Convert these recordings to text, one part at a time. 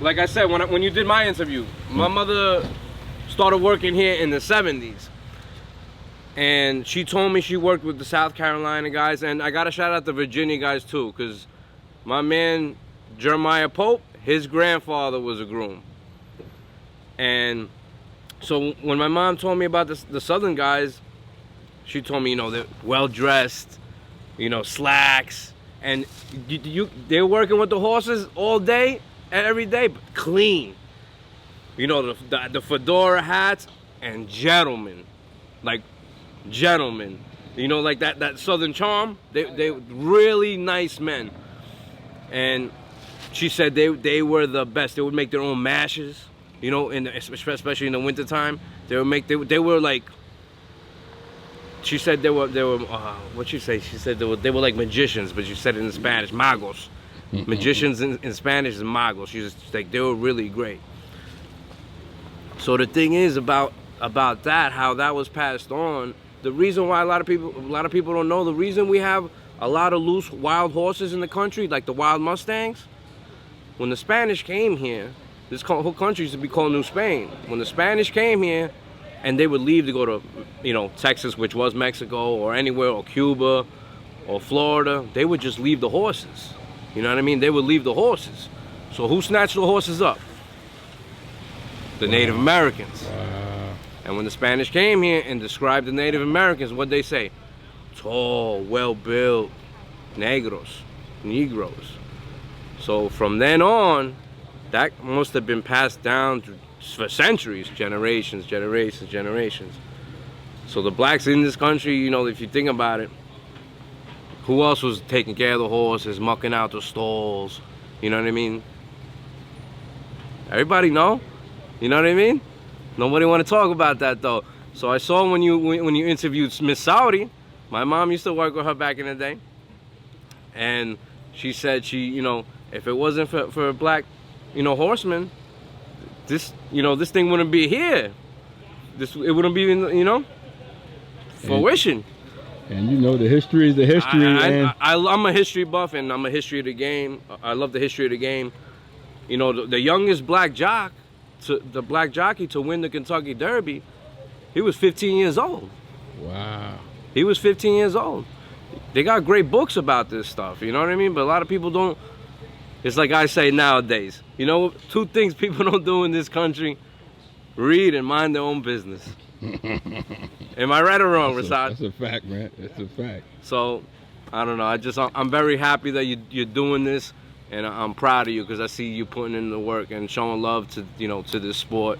like I said, when you did my interview, my mother started working here in the 70s. And she told me she worked with the South Carolina guys, and I got to shout out the Virginia guys too, because my man Jeremiah Pope, his grandfather was a groom. And so when my mom told me about the Southern guys, she told me, you know, they're well-dressed, you know, slacks, and they're working with the horses all day and every day, but clean. You know, the fedora hats, and gentlemen, like gentlemen, you know, like that Southern charm. They really nice men. And she said they were the best. They would make their own mashes, you know, especially in the wintertime. They were like, she said they were what'd she say? She said they were like magicians, but she said it in Spanish, magos. Magicians in Spanish is magos. She's like, they were really great. So the thing is about that, how that was passed on. The reason why a lot of people don't know, the reason we have a lot of loose wild horses in the country, like the wild Mustangs, when the Spanish came here, this whole country used to be called New Spain. When the Spanish came here, and they would leave to go to, you know, Texas, which was Mexico, or anywhere, or Cuba, or Florida, they would just leave the horses. You know what I mean? They would leave the horses. So who snatched the horses up? The Native Americans. And when the Spanish came here and described the Native Americans, what'd they say? Tall, well-built, negroes. So from then on, that must have been passed down for centuries, generations. So the blacks in this country, you know, if you think about it, who else was taking care of the horses, mucking out the stalls? You know what I mean? Everybody know? You know what I mean? Nobody want to talk about that though. So I saw when you interviewed Miss Saudi, my mom used to work with her back in the day, and she said you know, if it wasn't for a black, you know, horseman, this thing wouldn't be here. It wouldn't be in, you know, fruition. And you know, the history is the history. I'm a history buff, and I'm a history of the game. I love the history of the game. You know, the youngest black jockey to win the Kentucky Derby, he was 15 years old. Wow. He was 15 years old. They got great books about this stuff, you know what I mean? But a lot of people don't. It's like I say nowadays, you know, two things people don't do in this country: read and mind their own business. Am I right or wrong, Rasad? That's a fact, man. That's a fact. So, I don't know. I'm very happy that you're doing this, and I'm proud of you because I see you putting in the work and showing love to, you know, to this sport,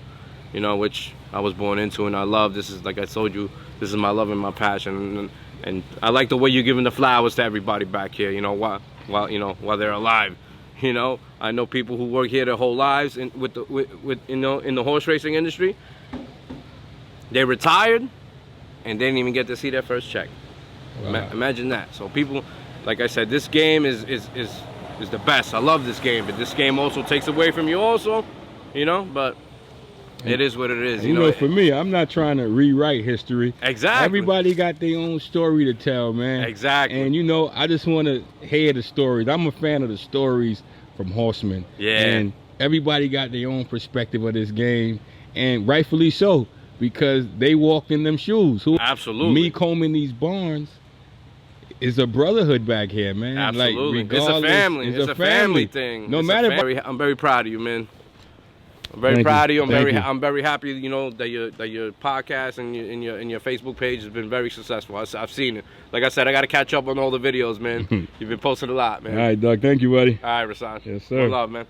you know, which I was born into and I love. This is, like I told you, this is my love and my passion, and I like the way you're giving the flowers to everybody back here, you know, while they're alive. You know, I know people who work here their whole lives with you know, in the horse racing industry. They retired and they didn't even get to see their first check. Wow. Imagine that. So people, like I said, this game is the best. I love this game, but this game also takes away from you also, you know, but it is what it is. You know, for me, I'm not trying to rewrite history. Exactly. Everybody got their own story to tell, man. Exactly. And you know, I just want to hear the stories. I'm a fan of the stories from horsemen. Yeah. And everybody got their own perspective of this game, and rightfully so, because they walked in them shoes. Absolutely. Me combing these barns is a brotherhood back here, man. Absolutely. Like, it's a family. It's a family thing. No matter. I'm very proud of you, man. I'm very proud of you. I'm very happy, you know, that your podcast and your Facebook page has been very successful. I've seen it. Like I said, I got to catch up on all the videos, man. You've been posting a lot, man. All right, Doug. Thank you, buddy. All right, Rasan. Yes, sir. One love, man.